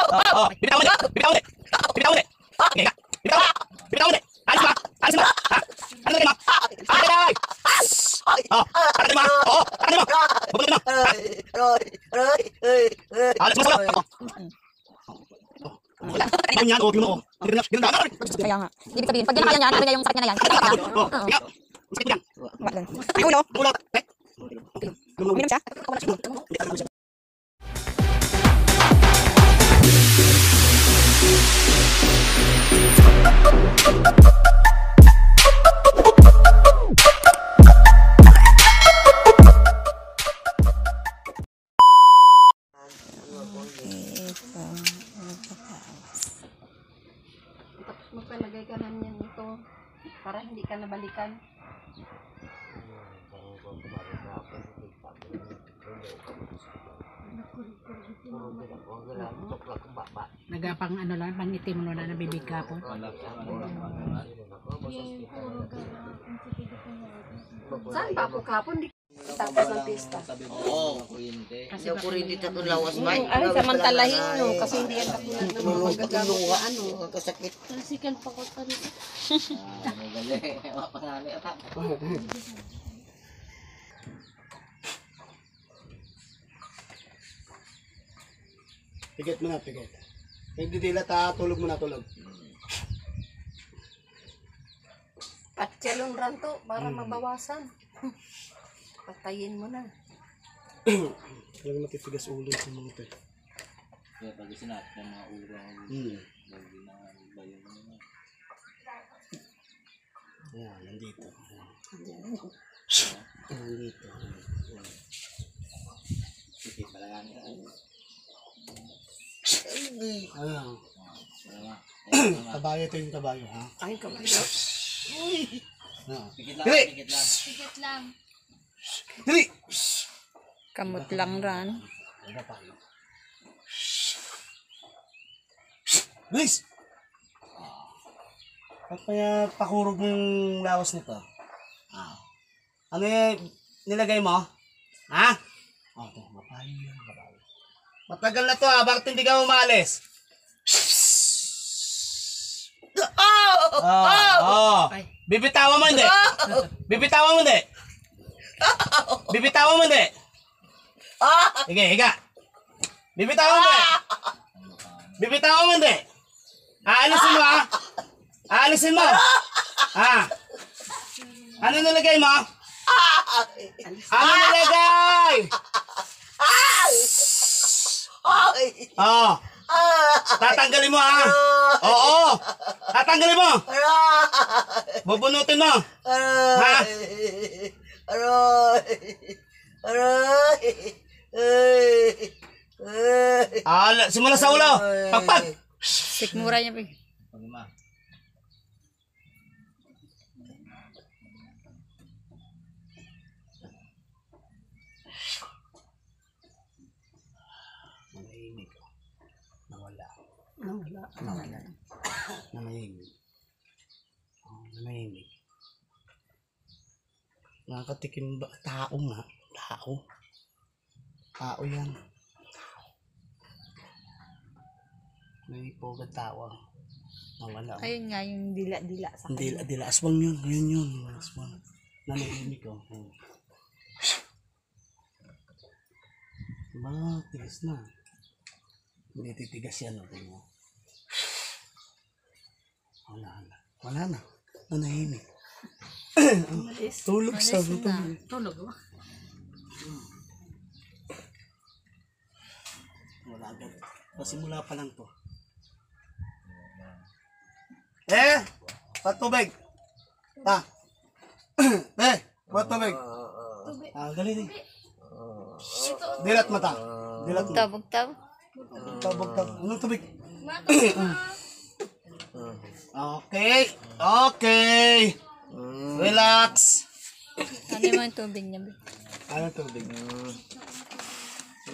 Bibitaw mo ulit. Bibitaw ulit. Bibitaw ulit. Okay, bibitaw ulit. Bibitaw ulit. Alis mo. Alis mo. Ha? Ano na mo? Ay! Tatakin mo. Oo, tatakin mo. Pupunin mo. Alis mo sa ulo. Ano yan? Tingnan mo. Kaya nga. Ibig sabihin, pag ginakaya niya, ano niya yung sakit niya na yan. Sakit niya. Sakit yan. Ay, ulo. Ulo. Uminom siya. Tapos magpalagay ka lang yan ito para hindi ka nabalikan. Nagapang ano lang, pangitim mo na nabibig ka po. Saan pa ako kapon? Tapos ng pista. Oo, kuryente. Kasi kuryente tatong lawas ba? Ay, samantalahin nyo kasi hindi yan katulad ng mga magagawa ko ano. Kasakit. Tricycle pa ko tanong. Magali. Mapangali atak. Pigat mo na, pigat. Hindi dilat ha, tulog mo na, tulog. Patsyalong ranto para mabawasan. Patayin mo na. Alam mo matitigas ulo sa mga ito. Kaya pag isinat ng mga ulo ng lagi na bayo mo na. Ayan, nandito. Nandito. Sige, palagan ka. Ayan. Kabayo ito yung kabayo, ha? Ay, kamay. Pikit lang, pikit lang. Ticket lang. Dili! Kamot lang ran. Bilis! At kaya pakurog mo yung lawas nito. Ano yung nilagay mo? Ha? Ito, mapayo yan, mapayo. Matagal na to ha, bakit hindi ka umalis? Bibitawan mo hindi? Bibitawan mo hindi? Bibitawan mo hindi? Sige, higa. Bibitawan mo hindi? Bibitawan mo hindi? Aalisin mo ha? Aalisin mo? Ha? Ano nilagay mo? Ano nilagay? Tatanggalin mo ha? Oo. Tatanggalin mo. Bubunutin mo. Ha? Simula sa ulo. Pagpag. Sikmura niya, pig. Pagma. Nanahimik. Nawala. Nawala. Nanahimik. Nanahimik. Nakakatikim ba? Tao nga. Tao. Tao yan. May pogad tawa. Nawala. Ayun nga, yung dila-dila sa kanya. Dila, aswang yun. Yun. Aswang. Nanahimik ko. Tigas na. Hindi titigas yan. Wala na. Nanahimik. Tulog sa ito. Tulog mo. Wala agad. Kasi mula pa lang to. Patubig. Patubig. Galing. Dilat mata. Dilat mata. Bugtaw. Bugtaw. Anong tubig? Okay. Relax. Ano yung tubig niya, be? Ano tubig?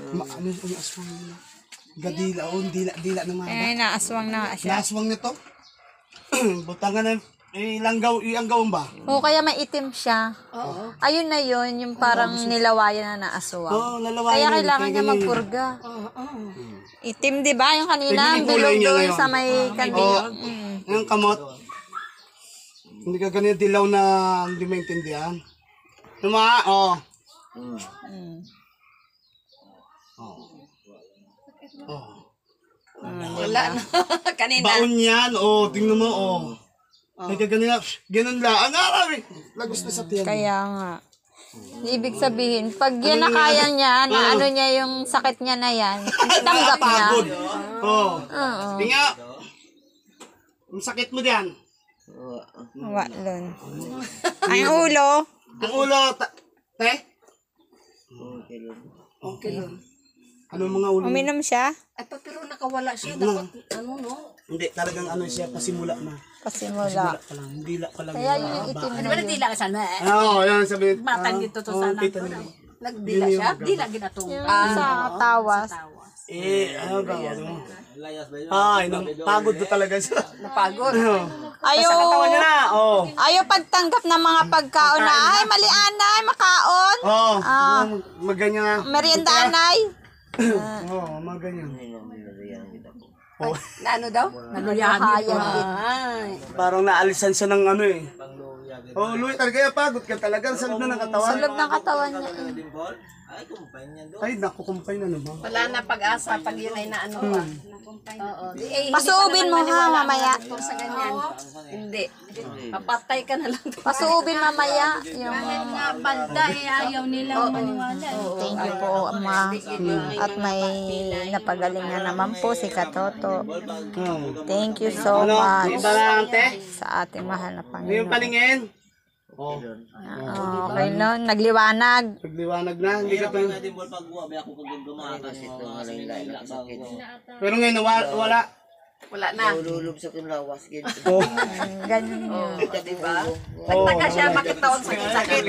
Ano yung aswang nila? Gadila o dila ng mga. Naaswang na siya. Naaswang nito. Butangan na Ilanggaw ba? O kaya may itim siya. Oo. Ayun na yun, yung parang nilawayan na naaswang. Oo, nalawayan Kaya yun. kailangan Kaya niya ganyan yun. magpurga. Oo. Itim, di ba? Yung kanina, Tignan yung bilog kulay niya doon ngayon. sa may kanina. Yung kamot. Hindi ka ganyan dilaw na hindi maintindihan. Tuma, oh. Wala na. Kanina. Baon yan, oh. Tingnan mo, oh. Ay ka ganyan, ganun lang. Ang araw, lagos na sa tiyan. Kaya nga. Ibig sabihin, pag yan na kaya niya, na ano niya yung sakit niya na yan, tanggap niya. Nakapagod. Oh. Oo. Tingnan. Ang sakit mo diyan. Walon. Ang ulo. Ang ulo, te? Okay lang. Ano mga ulo? Uminom siya? Ay, pero nakawala siya. Dapat, ano, no? Hindi, talagang ano siya, pasimula na. Pasimula. Pa lang, hindi la pa lang. Kaya yun yung itim na yun. Dila ka sana eh. Oo, yan sabi. Batang dito to sana. Nagdila siya. Dila ginatong. Yung sa tawas. Ano ba? Ay, nang pagod na talaga siya. Napagod. Ayaw, Tawa niya na, oh. ayaw pagtanggap ng mga pagkaon na, ay, mali anay, makaon. Oh, maganyan na. Merienda anay. Oo, maganyan. Na ano daw? Nagluyahan din. Ay. Parang naalisan siya ng ano eh. Oh, Louie, talaga pagod ka talaga. Sa loob na ng katawan. Sulog ng katawan niya. Ay, naku, kumpay na naman. Wala na pag-asa pag yun ay naano pa. Oo. Eh, hindi Pasuubin pa mo, naman ha, maniwala mamaya. ang doktor sa ganyan. Hindi. Papatay ka na lang. Pasuubin mamaya. Yung, Banda eh, ayaw nila maniwala. thank you po, Ama. At may napagaling na naman po si Katoto. Thank you so Ano? much Iba lang, te? sa ating mahal na Yung Panginoon. paningin. Oh, Okay, no? Nagliwanag. pagliwanag na. Hindi ka pa. Din bol pagwa, ba ako pag gumakas ito nga sakit. Pero ngayon, wala. Wala na. Lulub sa kinlawas gid. Oh. Ganyan yun. Oo, diba? Nagtaga siya, bakit taon sakit-sakit?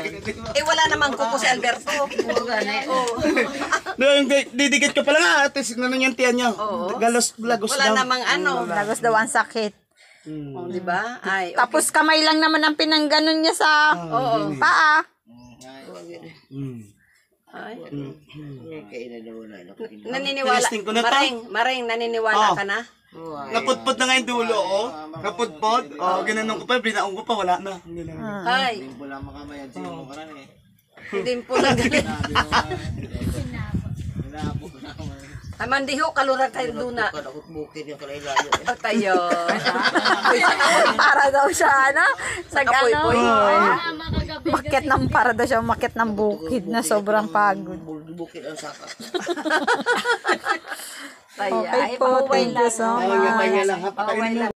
Eh, wala namang kuko si Alberto. Oo, gani. Oo. Didikit ka pala nga. Ate, signan yung tiyan niya. Galos, lagos Wala daw. namang ano. Lagos daw ang sakit. Oh, diba? Ay, okay. Tapos kamay lang naman ang pinangganon niya sa paa. Ay. Kay na daw na. Naniniwala. Testing ko na to. Maring, naniniwala ka na? Naputput na nga yung dulo, oh. Naputput. Oh, ginanong ko pa, binaong ko pa, wala na. Hindi na. Ay, Wala makamayan sino mo karan eh. hindi po lang galit. Hinapo na ako. Ay, mandiho, kalura tayo duna. Kadakot bukid yung kalayo. O tayo. Para daw siya, ano? Sa Kapoy-poy. makit ng, para daw siya makit ng bukid na sobrang pagod. Bukid ang saka. Tayo. Okay Ay, po, pahuway thank you lang. so Ay, much. gabay niya lang, ha? Pahuway Pakainin mo lang.